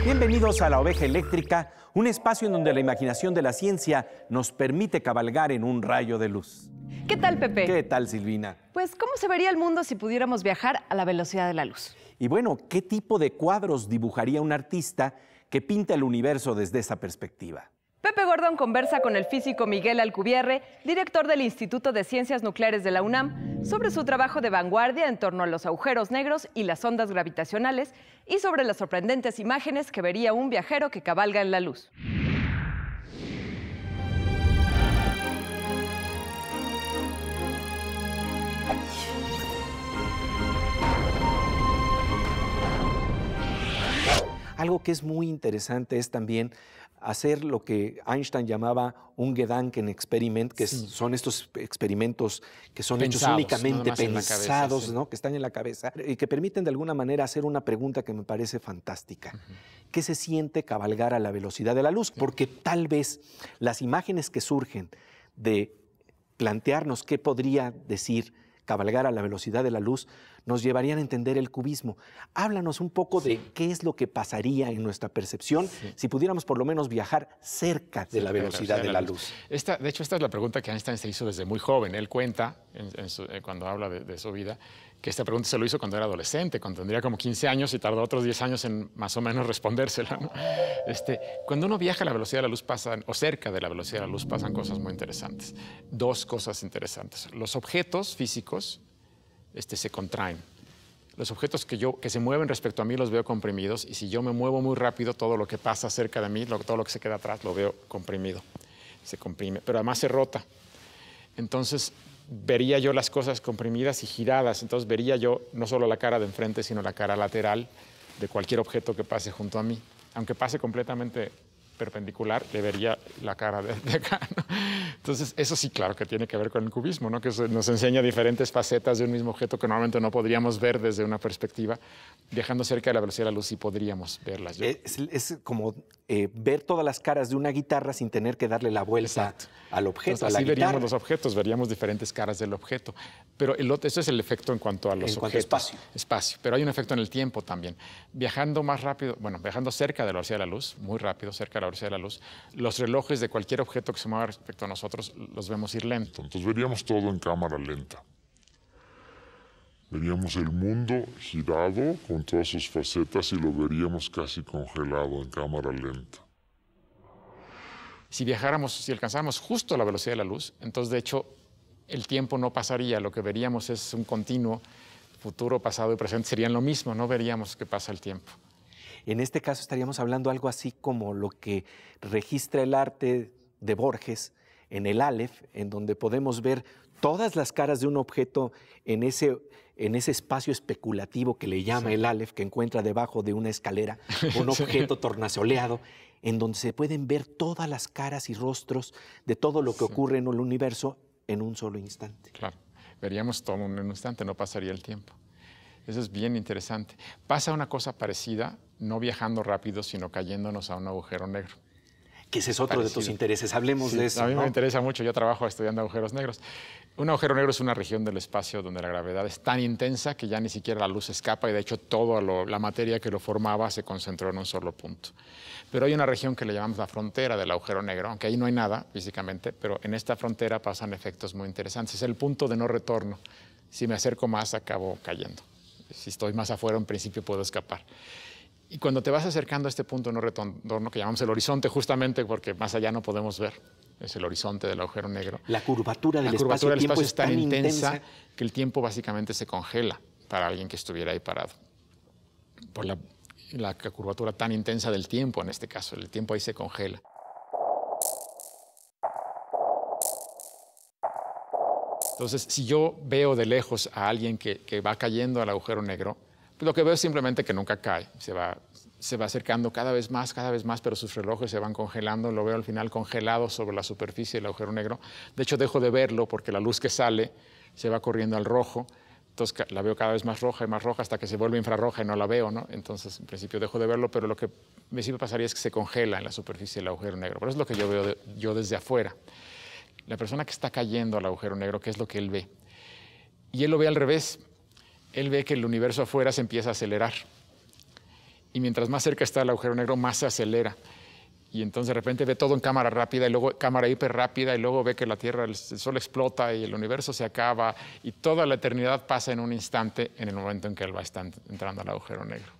Bienvenidos a La Oveja Eléctrica, un espacio en donde la imaginación de la ciencia nos permite cabalgar en un rayo de luz. ¿Qué tal, Pepe? ¿Qué tal, Silvina? Pues, ¿cómo se vería el mundo si pudiéramos viajar a la velocidad de la luz? Y bueno, ¿qué tipo de cuadros dibujaría un artista que pinta el universo desde esa perspectiva? Pepe Gordon conversa con el físico Miguel Alcubierre, director del Instituto de Ciencias Nucleares de la UNAM, sobre su trabajo de vanguardia en torno a los agujeros negros y las ondas gravitacionales y sobre las sorprendentes imágenes que vería un viajero que cabalga en la luz. Algo que es muy interesante es también hacer lo que Einstein llamaba un Gedanken Experiment, que son estos experimentos que son hechos únicamente pensados, ¿no? Que están en la cabeza y que permiten de alguna manera hacer una pregunta que me parece fantástica. ¿Qué se siente cabalgar a la velocidad de la luz? Porque tal vez las imágenes que surgen de plantearnos qué podría decir cabalgar a la velocidad de la luz nos llevarían a entender el cubismo. Háblanos un poco de qué es lo que pasaría en nuestra percepción si pudiéramos por lo menos viajar cerca de la velocidad de la luz. De hecho, esta es la pregunta que Einstein se hizo desde muy joven. Él cuenta, cuando habla de su vida, que esta pregunta se lo hizo cuando era adolescente, cuando tendría como 15 años y tardó otros 10 años en más o menos respondérsela, ¿no? Cuando uno viaja a la velocidad de la luz o cerca de la velocidad de la luz pasan cosas muy interesantes. Dos cosas interesantes. Los objetos físicos se contraen. Los objetos que se mueven respecto a mí los veo comprimidos y si yo me muevo muy rápido, todo lo que pasa cerca de mí, todo lo que se queda atrás, lo veo comprimido. Se comprime, pero además se rota. Entonces, vería yo las cosas comprimidas y giradas. Entonces, vería yo no solo la cara de enfrente, sino la cara lateral de cualquier objeto que pase junto a mí. Aunque pase completamente perpendicular, le vería la cara de acá, ¿no? Entonces, eso sí, claro, que tiene que ver con el cubismo, ¿no? Que nos enseña diferentes facetas de un mismo objeto que normalmente no podríamos ver desde una perspectiva. Viajando cerca de la velocidad de la luz sí podríamos verlas. Es como ver todas las caras de una guitarra sin tener que darle la vuelta al objeto. Entonces, así veríamos los objetos, veríamos diferentes caras del objeto. Pero eso es el efecto en cuanto a los objetos. Espacio. Pero hay un efecto en el tiempo también. Viajando más rápido, viajando cerca de la velocidad de la luz, muy rápido, cerca de la velocidad de la luz, los relojes de cualquier objeto que se mueva respecto a nosotros los vemos ir lento. Entonces veríamos todo en cámara lenta. Veríamos el mundo girado con todas sus facetas y lo veríamos casi congelado en cámara lenta. Si alcanzáramos justo la velocidad de la luz, entonces de hecho el tiempo no pasaría, lo que veríamos es un continuo, futuro, pasado y presente serían lo mismo, no veríamos que pasa el tiempo. En este caso estaríamos hablando algo así como lo que registra el arte de Borges en el Aleph, en donde podemos ver todas las caras de un objeto en ese espacio especulativo que le llama el Aleph, que encuentra debajo de una escalera, un objeto tornasoleado, en donde se pueden ver todas las caras y rostros de todo lo que ocurre en el universo en un solo instante. Claro, veríamos todo en un instante, no pasaría el tiempo. Eso es bien interesante. Pasa una cosa parecida, no viajando rápido, sino cayéndonos a un agujero negro. Que ese es otro de tus intereses. Hablemos de eso. A mí me interesa mucho. Yo trabajo estudiando agujeros negros. Un agujero negro es una región del espacio donde la gravedad es tan intensa que ya ni siquiera la luz escapa y de hecho toda la materia que lo formaba se concentró en un solo punto. Pero hay una región que le llamamos la frontera del agujero negro, aunque ahí no hay nada físicamente, pero en esta frontera pasan efectos muy interesantes. Es el punto de no retorno. Si me acerco más, acabo cayendo. Si estoy más afuera, en principio puedo escapar. Y cuando te vas acercando a este punto de no retorno, que llamamos el horizonte, justamente porque más allá no podemos ver, es el horizonte del agujero negro. La curvatura del espacio es tan intensa que el tiempo básicamente se congela para alguien que estuviera ahí parado. Por la curvatura tan intensa del tiempo, en este caso, el tiempo ahí se congela. Entonces, si yo veo de lejos a alguien que va cayendo al agujero negro, pues lo que veo es simplemente que nunca cae, se va acercando cada vez más, pero sus relojes se van congelando, lo veo al final congelado sobre la superficie del agujero negro. De hecho, dejo de verlo porque la luz que sale se va corriendo al rojo, entonces la veo cada vez más roja y más roja hasta que se vuelve infrarroja y no la veo, ¿no? Entonces, en principio dejo de verlo, pero lo que me siempre pasaría es que se congela en la superficie del agujero negro. Pero eso es lo que yo veo yo desde afuera. La persona que está cayendo al agujero negro, ¿qué es lo que él ve? Y él lo ve al revés. Él ve que el universo afuera se empieza a acelerar y mientras más cerca está el agujero negro, más se acelera. Y entonces de repente ve todo en cámara rápida y luego cámara hiper rápida y luego ve que la Tierra, el Sol explota y el universo se acaba y toda la eternidad pasa en un instante en el momento en que él va a estar entrando al agujero negro.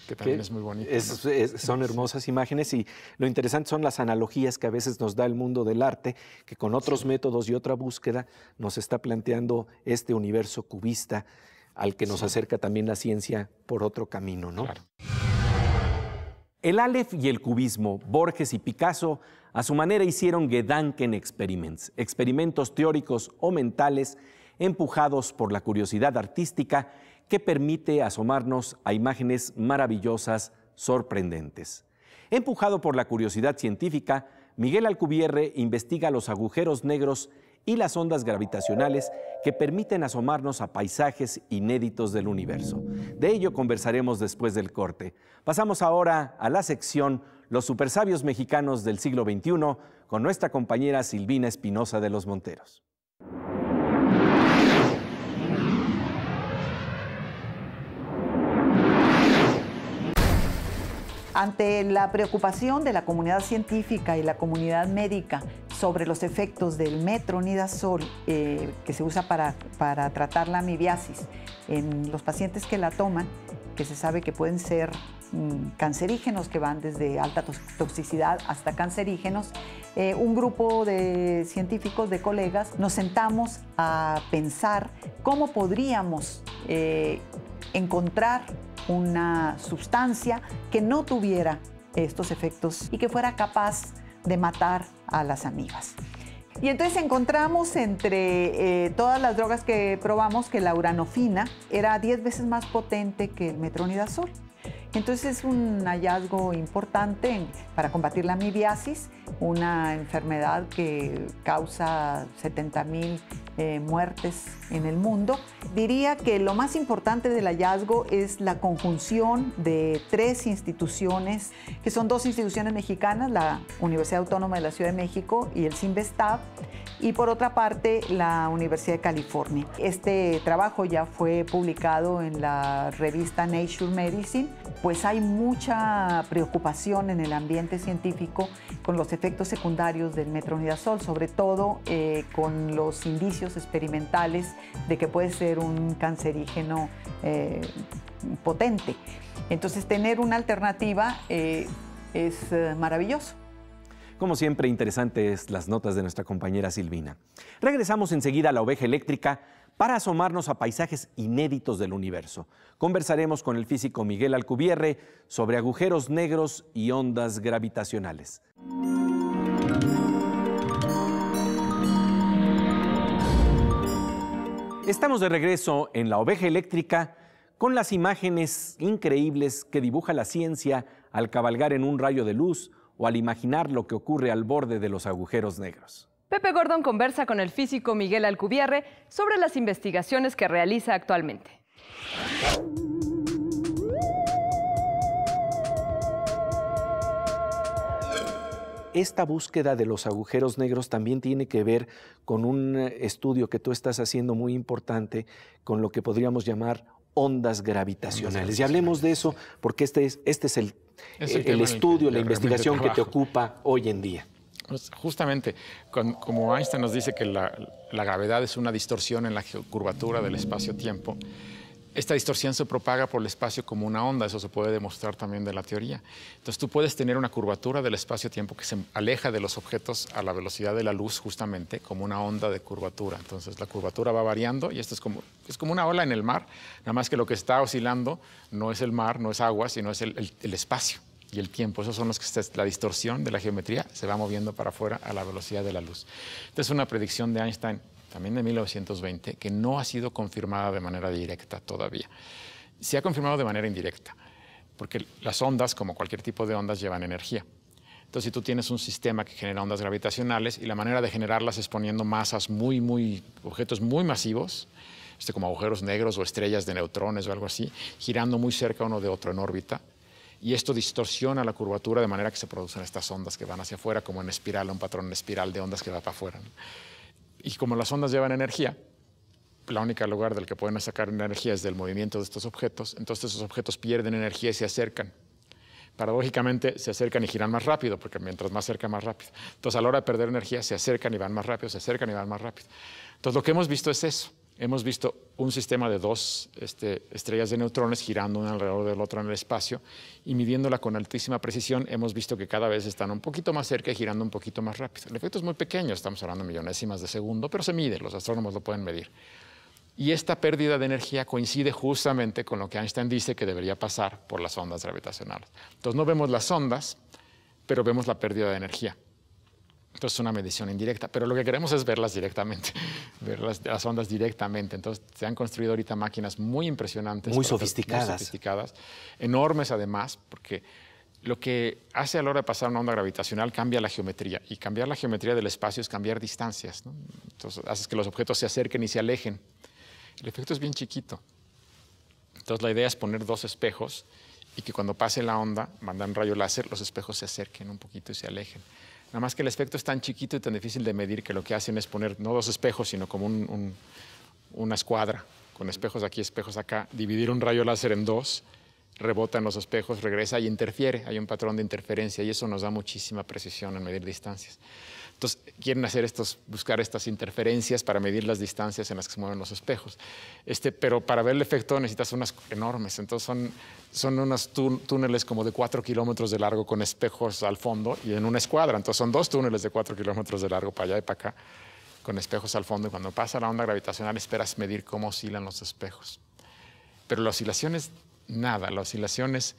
Que también es muy bonito. Son hermosas imágenes y lo interesante son las analogías que a veces nos da el mundo del arte, que con otros métodos y otra búsqueda nos está planteando este universo cubista al que nos acerca también la ciencia por otro camino, ¿no? Claro. El Aleph y el cubismo, Borges y Picasso, a su manera hicieron Gedanken Experiments, experimentos teóricos o mentales empujados por la curiosidad artística que permite asomarnos a imágenes maravillosas, sorprendentes. Empujado por la curiosidad científica, Miguel Alcubierre investiga los agujeros negros y las ondas gravitacionales que permiten asomarnos a paisajes inéditos del universo. De ello conversaremos después del corte. Pasamos ahora a la sección Los supersabios mexicanos del siglo XXI con nuestra compañera Silvina Espinosa de los Monteros. Ante la preocupación de la comunidad científica y la comunidad médica sobre los efectos del metronidazol que se usa para tratar la amibiasis en los pacientes que la toman, que se sabe que pueden ser cancerígenos, que van desde alta toxicidad hasta cancerígenos, un grupo de científicos, de colegas, nos sentamos a pensar cómo podríamos encontrar una sustancia que no tuviera estos efectos y que fuera capaz de matar a las amibas. Y entonces encontramos entre todas las drogas que probamos que la uranofina era 10 veces más potente que el metronidazol. Entonces es un hallazgo importante para combatir la amibiasis, una enfermedad que causa 70,000 muertes en el mundo. Diría que lo más importante del hallazgo es la conjunción de 3 instituciones, que son 2 instituciones mexicanas, la Universidad Autónoma de la Ciudad de México y el CIMBESTAB, y por otra parte la Universidad de California. Este trabajo ya fue publicado en la revista Nature Medicine, pues hay mucha preocupación en el ambiente científico con los efectos secundarios del metronidazol, sobre todo con los indicios experimentales de que puede ser un cancerígeno potente. Entonces, tener una alternativa es maravilloso. Como siempre, interesantes las notas de nuestra compañera Silvina. Regresamos enseguida a La Oveja Eléctrica para asomarnos a paisajes inéditos del universo. Conversaremos con el físico Miguel Alcubierre sobre agujeros negros y ondas gravitacionales. Estamos de regreso en La Oveja Eléctrica con las imágenes increíbles que dibuja la ciencia al cabalgar en un rayo de luz o al imaginar lo que ocurre al borde de los agujeros negros. Pepe Gordon conversa con el físico Miguel Alcubierre sobre las investigaciones que realiza actualmente. Esta búsqueda de los agujeros negros también tiene que ver con un estudio que tú estás haciendo muy importante con lo que podríamos llamar ondas gravitacionales. Y hablemos de eso porque este es el estudio, la investigación que te ocupa hoy en día. Pues justamente, como Einstein nos dice que la gravedad es una distorsión en la curvatura del espacio-tiempo, esta distorsión se propaga por el espacio como una onda, eso se puede demostrar también de la teoría. Entonces tú puedes tener una curvatura del espacio-tiempo que se aleja de los objetos a la velocidad de la luz justamente como una onda de curvatura. Entonces la curvatura va variando y esto es como una ola en el mar, nada más que lo que está oscilando no es el mar, no es agua, sino es el espacio y el tiempo. Esos son los que la distorsión de la geometría se va moviendo para afuera a la velocidad de la luz. Esta es una predicción de Einstein también de 1920, que no ha sido confirmada de manera directa todavía. Se ha confirmado de manera indirecta, porque las ondas, como cualquier tipo de ondas, llevan energía. Entonces, si tú tienes un sistema que genera ondas gravitacionales y la manera de generarlas es poniendo masas objetos muy masivos, como agujeros negros o estrellas de neutrones o algo así, girando muy cerca uno de otro en órbita, y esto distorsiona la curvatura de manera que se producen estas ondas que van hacia afuera, como en espiral, un patrón en espiral de ondas que va para afuera, ¿no? Y como las ondas llevan energía, la única lugar del que pueden sacar energía es del movimiento de estos objetos, entonces esos objetos pierden energía y se acercan. Paradójicamente se acercan y giran más rápido, porque mientras más cerca, más rápido. Entonces a la hora de perder energía se acercan y van más rápido, se acercan y van más rápido. Entonces lo que hemos visto es eso. Hemos visto un sistema de dos estrellas de neutrones girando una alrededor del otro en el espacio y midiéndola con altísima precisión hemos visto que cada vez están un poquito más cerca y girando un poquito más rápido. El efecto es muy pequeño, estamos hablando de millonésimas de segundo, pero se mide, los astrónomos lo pueden medir. Y esta pérdida de energía coincide justamente con lo que Einstein dice que debería pasar por las ondas gravitacionales. Entonces no vemos las ondas, pero vemos la pérdida de energía. Entonces es una medición indirecta, pero lo que queremos es verlas directamente, ver las ondas directamente. Entonces se han construido ahorita máquinas muy impresionantes. Muy sofisticadas. Enormes además, porque lo que hace a la hora de pasar una onda gravitacional cambia la geometría, y cambiar la geometría del espacio es cambiar distancias, ¿no? Entonces haces que los objetos se acerquen y se alejen. El efecto es bien chiquito. Entonces la idea es poner dos espejos y que cuando pase la onda, mandar un rayo láser, los espejos se acerquen un poquito y se alejen. Nada más que el efecto es tan chiquito y tan difícil de medir que lo que hacen es poner no dos espejos, sino como una escuadra, con espejos aquí, espejos acá, dividir un rayo láser en dos, rebota en los espejos, regresa y interfiere. Hay un patrón de interferencia y eso nos da muchísima precisión en medir distancias. Entonces, quieren hacer buscar estas interferencias para medir las distancias en las que se mueven los espejos. Pero para ver el efecto necesitas unas enormes. Entonces, son unos túneles como de 4 kilómetros de largo con espejos al fondo y en una escuadra. Entonces, son dos túneles de 4 kilómetros de largo para allá y para acá con espejos al fondo. Y cuando pasa la onda gravitacional, esperas medir cómo oscilan los espejos. Pero la oscilación es nada. La oscilación es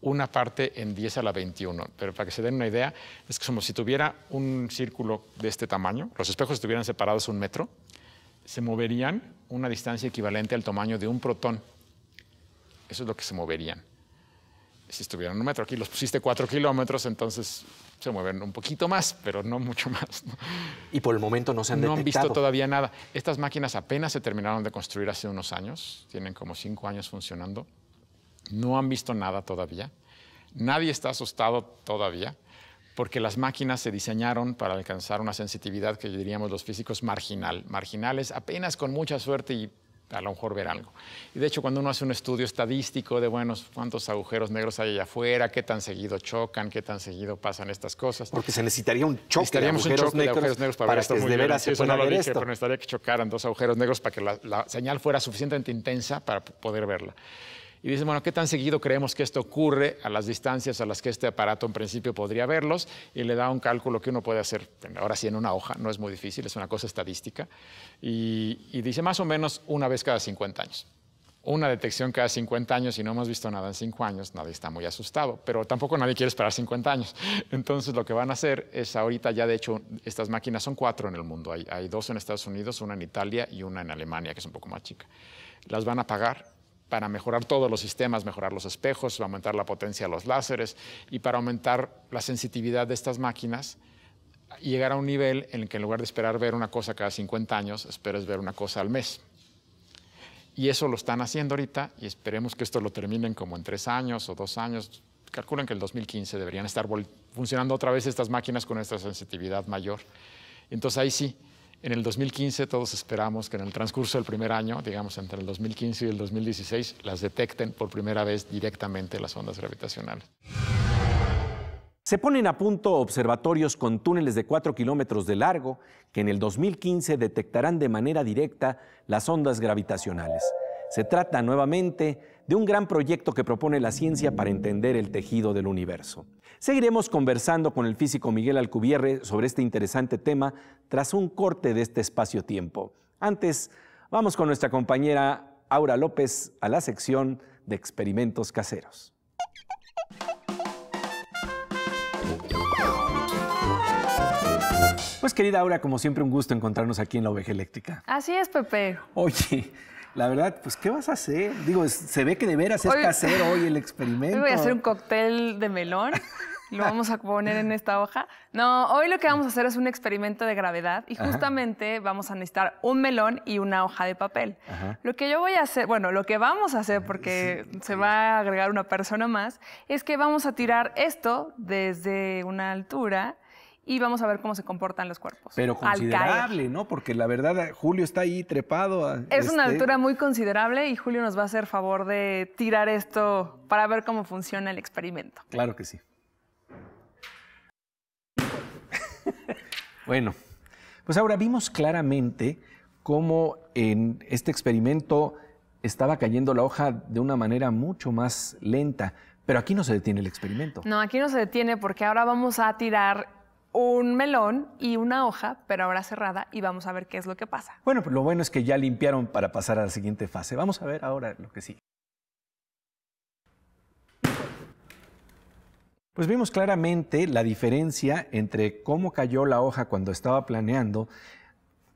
una parte en 10 a la 21. Pero para que se den una idea, es como si tuviera un círculo de este tamaño, los espejos estuvieran separados 1 metro, se moverían una distancia equivalente al tamaño de un protón. Eso es lo que se moverían. Si estuvieran 1 metro, aquí los pusiste 4 kilómetros, entonces se mueven un poquito más, pero no mucho más, ¿no? Y por el momento no se han detectado. No han visto todavía nada. Estas máquinas apenas se terminaron de construir hace unos años, tienen como 5 años funcionando. No han visto nada todavía. Nadie está asustado todavía porque las máquinas se diseñaron para alcanzar una sensitividad que diríamos los físicos marginal. Marginal es apenas con mucha suerte y a lo mejor ver algo. Y de hecho, cuando uno hace un estudio estadístico de, bueno, cuántos agujeros negros hay allá afuera, qué tan seguido chocan, qué tan seguido pasan estas cosas. Porque se necesitaría un choque de agujeros negros para ver que esto de veras se pueda ver esto. Pero necesitaría que chocaran 2 agujeros negros para que la señal fuera suficientemente intensa para poder verla. Y dicen, bueno, ¿qué tan seguido creemos que esto ocurre a las distancias a las que este aparato en principio podría verlos? Y le da un cálculo que uno puede hacer, ahora sí en una hoja, no es muy difícil, es una cosa estadística. Y dice más o menos una vez cada 50 años. Una detección cada 50 años y no hemos visto nada en 5 años, nadie está muy asustado, pero tampoco nadie quiere esperar 50 años. Entonces lo que van a hacer es ahorita ya de hecho estas máquinas son 4 en el mundo. Hay 2 en Estados Unidos, una en Italia y una en Alemania, que es un poco más chica. Las van a pagar para mejorar todos los sistemas, mejorar los espejos, aumentar la potencia de los láseres y para aumentar la sensitividad de estas máquinas y llegar a un nivel en el que en lugar de esperar ver una cosa cada 50 años, esperes ver una cosa al mes. Y eso lo están haciendo ahorita y esperemos que esto lo terminen como en 3 años o 2 años. Calculan que el 2015 deberían estar funcionando otra vez estas máquinas con esta sensitividad mayor. Entonces ahí sí, en el 2015 todos esperamos que en el transcurso del primer año, digamos entre el 2015 y el 2016, las detecten por primera vez directamente las ondas gravitacionales. Se ponen a punto observatorios con túneles de 4 kilómetros de largo que en el 2015 detectarán de manera directa las ondas gravitacionales. Se trata nuevamente de un gran proyecto que propone la ciencia para entender el tejido del universo. Seguiremos conversando con el físico Miguel Alcubierre sobre este interesante tema tras un corte de este espacio-tiempo. Antes, vamos con nuestra compañera Aura López a la sección de experimentos caseros. Pues querida Aura, como siempre un gusto encontrarnos aquí en La Oveja Eléctrica. Así es, Pepe. Oye, la verdad, pues ¿qué vas a hacer? Digo, se ve que de veras es casero hoy el experimento. Hoy voy a hacer un cóctel de melón. Lo vamos a poner en esta hoja. No, hoy lo que vamos a hacer es un experimento de gravedad y justamente vamos a necesitar un melón y una hoja de papel. Lo que yo voy a hacer, bueno, lo que vamos a hacer, porque se va a agregar una persona más, es que vamos a tirar esto desde una altura y vamos a ver cómo se comportan los cuerpos. Pero considerable, ¿no? Porque la verdad, Julio está ahí trepado. Es una altura muy considerable y Julio nos va a hacer favor de tirar esto para ver cómo funciona el experimento. Claro que sí. Bueno, pues ahora vimos claramente cómo en este experimento estaba cayendo la hoja de una manera mucho más lenta, pero aquí no se detiene el experimento. No, aquí no se detiene porque ahora vamos a tirar un melón y una hoja, pero ahora cerrada, y vamos a ver qué es lo que pasa. Bueno, pues lo bueno es que ya limpiaron para pasar a la siguiente fase. Vamos a ver ahora lo que sigue. Pues vimos claramente la diferencia entre cómo cayó la hoja cuando estaba planeando,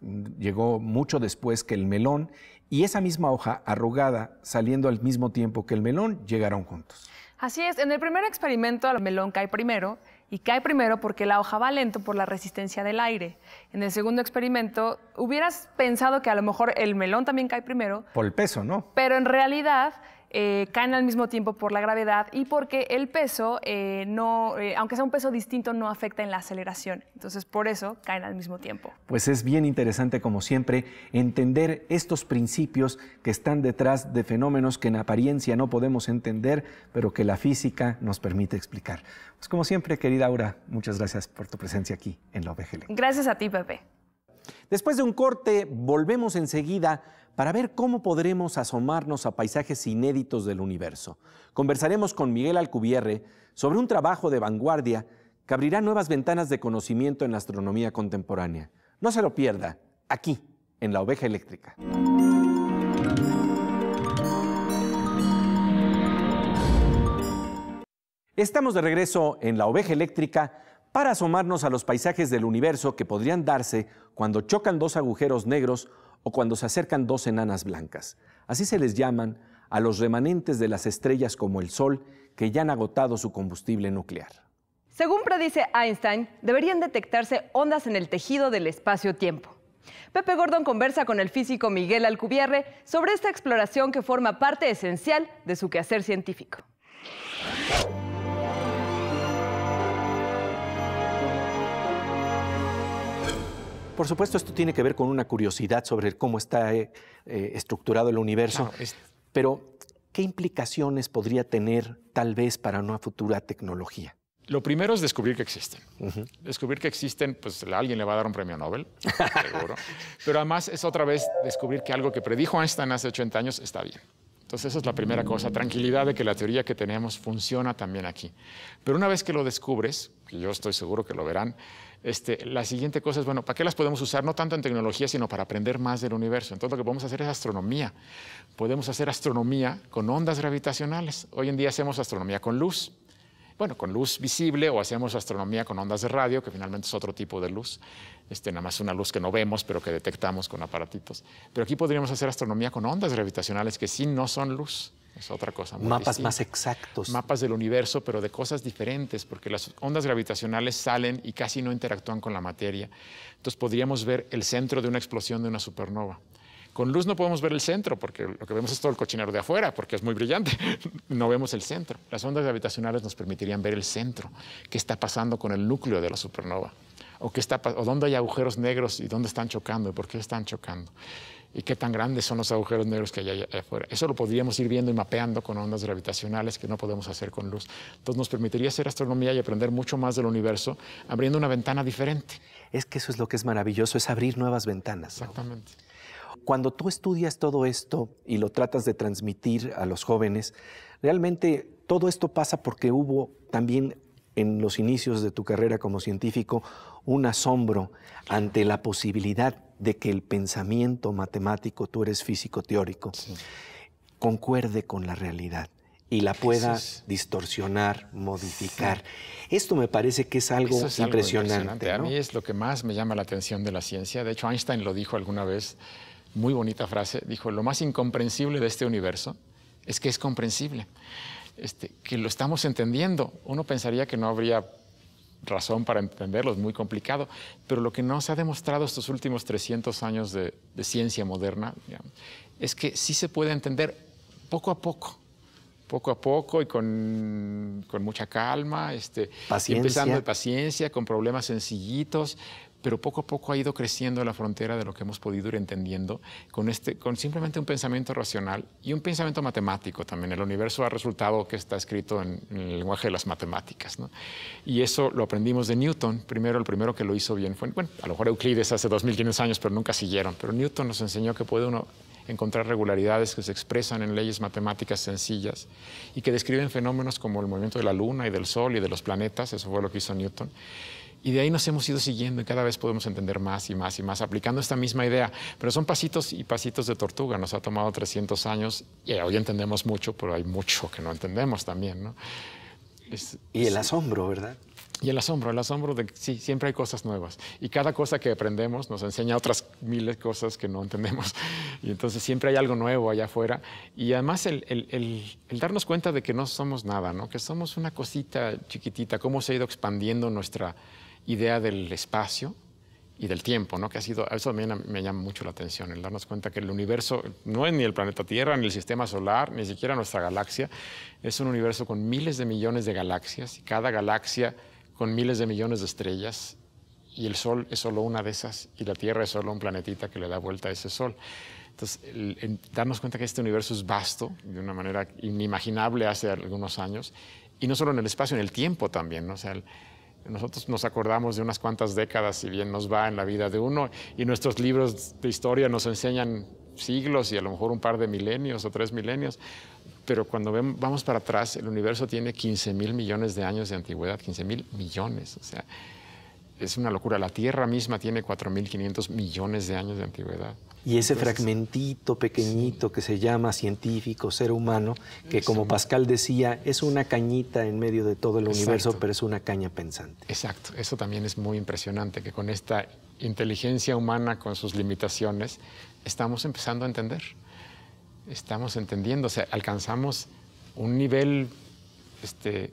llegó mucho después que el melón, y esa misma hoja arrugada saliendo al mismo tiempo que el melón llegaron juntos. Así es, en el primer experimento el melón cae primero, y cae primero porque la hoja va lento por la resistencia del aire. En el segundo experimento hubieras pensado que a lo mejor el melón también cae primero. Por el peso, ¿no? Pero en realidad caen al mismo tiempo por la gravedad y porque el peso, aunque sea un peso distinto, no afecta en la aceleración. Entonces, por eso caen al mismo tiempo. Pues es bien interesante, como siempre, entender estos principios que están detrás de fenómenos que en apariencia no podemos entender, pero que la física nos permite explicar. Pues como siempre, querida Aura, muchas gracias por tu presencia aquí en La Oveja Eléctrica. Gracias a ti, Pepe. Después de un corte, volvemos enseguida para ver cómo podremos asomarnos a paisajes inéditos del universo. Conversaremos con Miguel Alcubierre sobre un trabajo de vanguardia que abrirá nuevas ventanas de conocimiento en la astronomía contemporánea. No se lo pierda, aquí, en La Oveja Eléctrica. Estamos de regreso en La Oveja Eléctrica para asomarnos a los paisajes del universo que podrían darse cuando chocan dos agujeros negros o cuando se acercan dos enanas blancas. Así se les llaman a los remanentes de las estrellas como el Sol que ya han agotado su combustible nuclear. Según predice Einstein, deberían detectarse ondas en el tejido del espacio-tiempo. Pepe Gordon conversa con el físico Miguel Alcubierre sobre esta exploración que forma parte esencial de su quehacer científico. Por supuesto, esto tiene que ver con una curiosidad sobre cómo está estructurado el universo, claro, pero ¿qué implicaciones podría tener tal vez para una futura tecnología? Lo primero es descubrir que existen. Descubrir que existen, pues a alguien le va a dar un premio Nobel, seguro. Pero además es otra vez descubrir que algo que predijo Einstein hace 80 años está bien. Entonces esa es la primera cosa, tranquilidad de que la teoría que tenemos funciona también aquí. Pero una vez que lo descubres, que yo estoy seguro que lo verán, la siguiente cosa es, bueno, ¿para qué las podemos usar? No tanto en tecnología, sino para aprender más del universo. Entonces lo que podemos hacer es astronomía. Podemos hacer astronomía con ondas gravitacionales. Hoy en día hacemos astronomía con luz. Bueno, con luz visible, o hacemos astronomía con ondas de radio, que finalmente es otro tipo de luz. Nada más una luz que no vemos, pero que detectamos con aparatitos. Pero aquí podríamos hacer astronomía con ondas gravitacionales que sí no son luz. Es otra cosa muy Mapas distinta. Más exactos. Mapas del universo, pero de cosas diferentes, porque las ondas gravitacionales salen y casi no interactúan con la materia. Entonces podríamos ver el centro de una explosión de una supernova. Con luz no podemos ver el centro, porque lo que vemos es todo el cochinero de afuera, porque es muy brillante. No vemos el centro. Las ondas gravitacionales nos permitirían ver el centro, qué está pasando con el núcleo de la supernova, o dónde hay agujeros negros y dónde están chocando, y por qué están chocando, y qué tan grandes son los agujeros negros que hay allá afuera. Eso lo podríamos ir viendo y mapeando con ondas gravitacionales que no podemos hacer con luz. Entonces nos permitiría hacer astronomía y aprender mucho más del universo, abriendo una ventana diferente. Es que eso es lo que es maravilloso, es abrir nuevas ventanas, ¿no? Exactamente. Cuando tú estudias todo esto y lo tratas de transmitir a los jóvenes, realmente todo esto pasa porque hubo también en los inicios de tu carrera como científico un asombro ante la posibilidad de que el pensamiento matemático, tú eres físico teórico, sí, concuerde con la realidad y la pueda distorsionar, modificar. Sí. Esto me parece que es algo impresionante, ¿no? A mí es lo que más me llama la atención de la ciencia. De hecho, Einstein lo dijo alguna vez, muy bonita frase, dijo, lo más incomprensible de este universo es que es comprensible, que lo estamos entendiendo. Uno pensaría que no habría razón para entenderlo, es muy complicado, pero lo que nos ha demostrado estos últimos 300 años de ciencia moderna, digamos, es que sí se puede entender poco a poco, poco a poco y con mucha calma, paciencia. Empezando de paciencia, con problemas sencillitos, pero poco a poco ha ido creciendo la frontera de lo que hemos podido ir entendiendo con simplemente un pensamiento racional y un pensamiento matemático también. El universo ha resultado que está escrito en el lenguaje de las matemáticas, ¿no? Y eso lo aprendimos de Newton. El primero que lo hizo bien fue, bueno, a lo mejor Euclides hace 2500 años, pero nunca siguieron. Pero Newton nos enseñó que puede uno encontrar regularidades que se expresan en leyes matemáticas sencillas y que describen fenómenos como el movimiento de la Luna y del Sol y de los planetas. Eso fue lo que hizo Newton. Y de ahí nos hemos ido siguiendo y cada vez podemos entender más y más y más aplicando esta misma idea. Pero son pasitos y pasitos de tortuga. Nos ha tomado 300 años y hoy entendemos mucho, pero hay mucho que no entendemos también, ¿no? Y el asombro, ¿verdad? Y el asombro de que sí, siempre hay cosas nuevas. Y cada cosa que aprendemos nos enseña otras miles de cosas que no entendemos. Y entonces siempre hay algo nuevo allá afuera. Y además el darnos cuenta de que no somos nada, ¿no? Que somos una cosita chiquitita, cómo se ha ido expandiendo nuestra idea del espacio y del tiempo, ¿no? Que eso también me llama mucho la atención, el darnos cuenta que el universo no es ni el planeta Tierra, ni el sistema solar, ni siquiera nuestra galaxia. Es un universo con miles de millones de galaxias y cada galaxia con miles de millones de estrellas, y el Sol es solo una de esas, y la Tierra es solo un planetita que le da vuelta a ese Sol. Entonces, darnos cuenta que este universo es vasto, de una manera inimaginable hace algunos años, y no solo en el espacio, en el tiempo también, ¿no? O sea, nosotros nos acordamos de unas cuantas décadas, si bien nos va en la vida de uno, y nuestros libros de historia nos enseñan siglos y a lo mejor un par de milenios o 3 milenios, pero cuando vamos para atrás, el universo tiene 15.000 millones de años de antigüedad, 15.000 millones, o sea, es una locura. La Tierra misma tiene 4.500 millones de años de antigüedad. Y ese fragmentito pequeñito que se llama científico, ser humano, que como Pascal decía, es una cañita en medio de todo el universo, pero es una caña pensante. Exacto, eso también es muy impresionante, que con esta inteligencia humana, con sus limitaciones, estamos empezando a entender. Estamos entendiendo, o sea, alcanzamos un nivel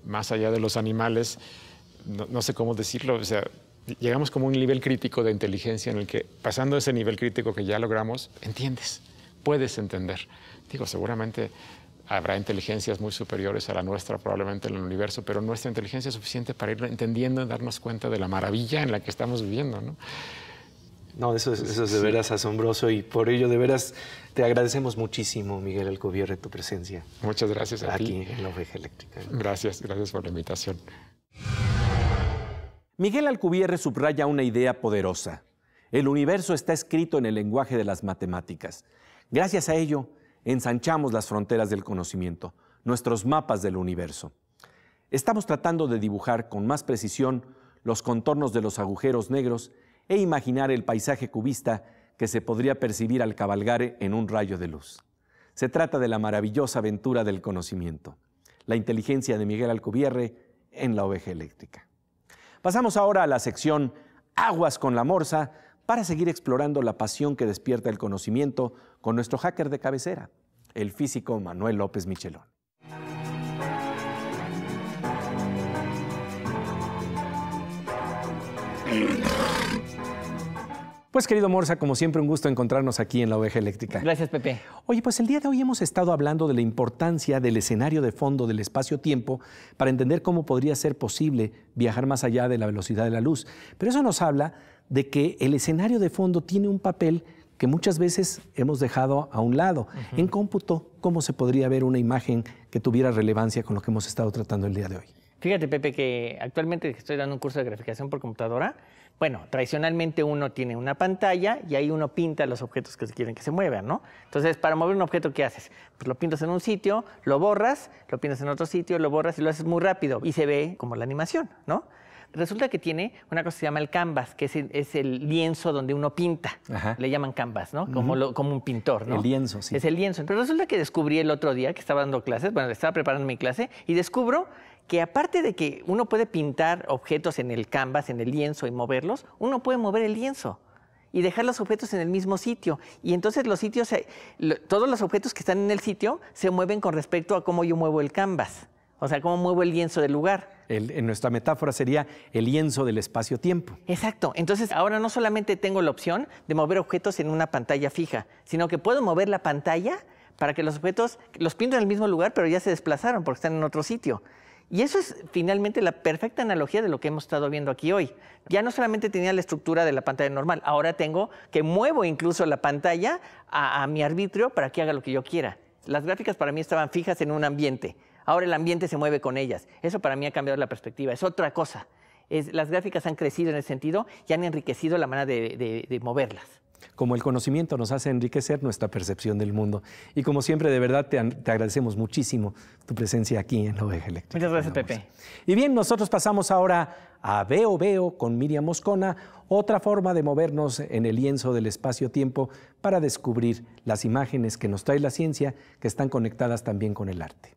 más allá de los animales, no sé cómo decirlo, o sea, llegamos como a un nivel crítico de inteligencia en el que, pasando ese nivel crítico que ya logramos, entiendes, puedes entender. Digo, seguramente habrá inteligencias muy superiores a la nuestra, probablemente en el universo, pero nuestra inteligencia es suficiente para ir entendiendo y darnos cuenta de la maravilla en la que estamos viviendo, ¿no? No, eso es de veras asombroso, y por ello de veras te agradecemos muchísimo, Miguel Alcubierre, tu presencia. Muchas gracias a ti. Aquí en La Oveja Eléctrica. Gracias por la invitación. Miguel Alcubierre subraya una idea poderosa. El universo está escrito en el lenguaje de las matemáticas. Gracias a ello, ensanchamos las fronteras del conocimiento, nuestros mapas del universo. Estamos tratando de dibujar con más precisión los contornos de los agujeros negros e imaginar el paisaje cubista que se podría percibir al cabalgar en un rayo de luz. Se trata de la maravillosa aventura del conocimiento, la inteligencia de Miguel Alcubierre en La Oveja Eléctrica. Pasamos ahora a la sección Aguas con la Morsa para seguir explorando la pasión que despierta el conocimiento con nuestro hacker de cabecera, el físico Manuel López Michelón. Pues querido Morsa, como siempre un gusto encontrarnos aquí en La Oveja Eléctrica. Gracias, Pepe. Oye, pues el día de hoy hemos estado hablando de la importancia del escenario de fondo del espacio-tiempo para entender cómo podría ser posible viajar más allá de la velocidad de la luz. Pero eso nos habla de que el escenario de fondo tiene un papel que muchas veces hemos dejado a un lado. En cómputo, ¿cómo se podría ver una imagen que tuviera relevancia con lo que hemos estado tratando el día de hoy? Fíjate, Pepe, que actualmente estoy dando un curso de graficación por computadora. Bueno, tradicionalmente uno tiene una pantalla y ahí uno pinta los objetos que se quieren que se muevan, ¿no? Entonces, para mover un objeto, ¿qué haces? Pues lo pintas en un sitio, lo borras, lo pintas en otro sitio, lo borras y lo haces muy rápido. Y se ve como la animación, ¿no? Resulta que tiene una cosa que se llama el canvas, que es el lienzo donde uno pinta. Ajá. Le llaman canvas, ¿no? Como un pintor, ¿no? El lienzo, sí. Es el lienzo. Pero resulta que descubrí el otro día que estaba dando clases, bueno, estaba preparando mi clase, y descubro que aparte de que uno puede pintar objetos en el canvas, en el lienzo y moverlos, uno puede mover el lienzo y dejar los objetos en el mismo sitio. Y entonces los sitios, todos los objetos que están en el sitio se mueven con respecto a cómo yo muevo el canvas. O sea, cómo muevo el lienzo del lugar. En nuestra metáfora sería el lienzo del espacio-tiempo. Exacto. Entonces, ahora no solamente tengo la opción de mover objetos en una pantalla fija, sino que puedo mover la pantalla para que los objetos los pinto en el mismo lugar, pero ya se desplazaron porque están en otro sitio. Y eso es finalmente la perfecta analogía de lo que hemos estado viendo aquí hoy. Ya no solamente tenía la estructura de la pantalla normal, ahora tengo que muevo incluso la pantalla a mi arbitrio para que haga lo que yo quiera. Las gráficas para mí estaban fijas en un ambiente. Ahora el ambiente se mueve con ellas. Eso para mí ha cambiado la perspectiva. Es otra cosa. Las gráficas han crecido en ese sentido y han enriquecido la manera de moverlas. Como el conocimiento nos hace enriquecer nuestra percepción del mundo. Y como siempre, de verdad, te agradecemos muchísimo tu presencia aquí en la Oveja Eléctrica. Muchas gracias, Pepe. Y bien, nosotros pasamos ahora a Veo Veo con Miriam Moscona, otra forma de movernos en el lienzo del espacio-tiempo para descubrir las imágenes que nos trae la ciencia, que están conectadas también con el arte.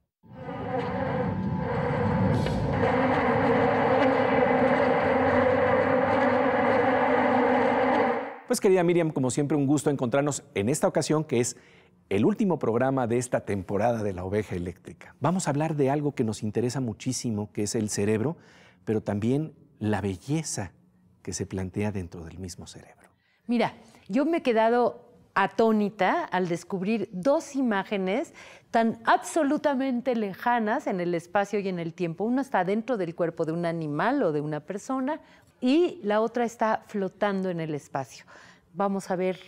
Pues querida Miriam, como siempre un gusto encontrarnos en esta ocasión que es el último programa de esta temporada de la Oveja Eléctrica. Vamos a hablar de algo que nos interesa muchísimo, que es el cerebro, pero también la belleza que se plantea dentro del mismo cerebro. Mira, yo me he quedado atónita al descubrir dos imágenes tan absolutamente lejanas en el espacio y en el tiempo. Una está dentro del cuerpo de un animal o de una persona y la otra está flotando en el espacio. Vamos a ver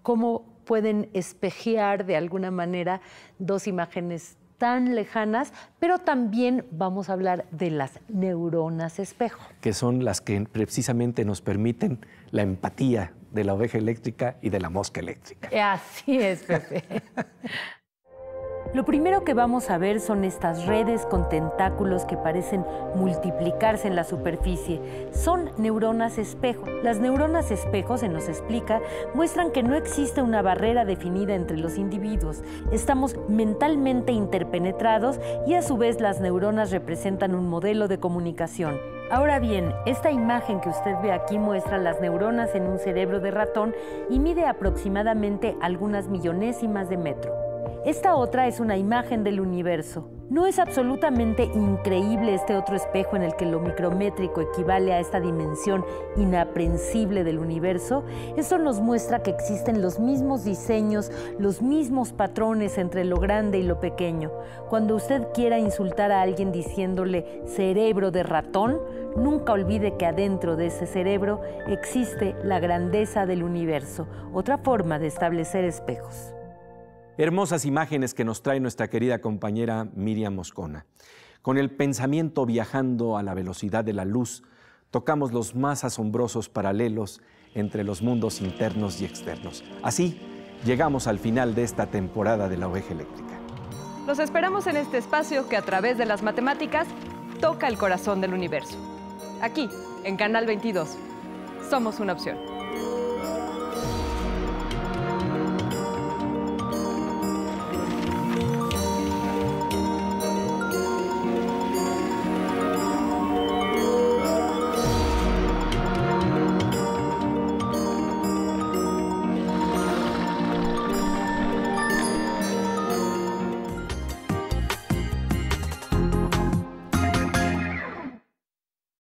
cómo pueden espejear de alguna manera dos imágenes tan lejanas, pero también vamos a hablar de las neuronas espejo. Que son las que precisamente nos permiten la empatía de la oveja eléctrica y de la mosca eléctrica. Así es, Pepe. Lo primero que vamos a ver son estas redes con tentáculos que parecen multiplicarse en la superficie. Son neuronas espejo. Las neuronas espejo, se nos explica, muestran que no existe una barrera definida entre los individuos. Estamos mentalmente interpenetrados y a su vez las neuronas representan un modelo de comunicación. Ahora bien, esta imagen que usted ve aquí muestra las neuronas en un cerebro de ratón y mide aproximadamente algunas millonésimas de metro. Esta otra es una imagen del universo. ¿No es absolutamente increíble este otro espejo en el que lo micrométrico equivale a esta dimensión inaprehensible del universo? Esto nos muestra que existen los mismos diseños, los mismos patrones entre lo grande y lo pequeño. Cuando usted quiera insultar a alguien diciéndole cerebro de ratón, nunca olvide que adentro de ese cerebro existe la grandeza del universo, otra forma de establecer espejos. Hermosas imágenes que nos trae nuestra querida compañera Miriam Moscona. Con el pensamiento viajando a la velocidad de la luz, tocamos los más asombrosos paralelos entre los mundos internos y externos. Así, llegamos al final de esta temporada de la Oveja Eléctrica. Los esperamos en este espacio que a través de las matemáticas toca el corazón del universo. Aquí, en Canal 22. Somos una opción.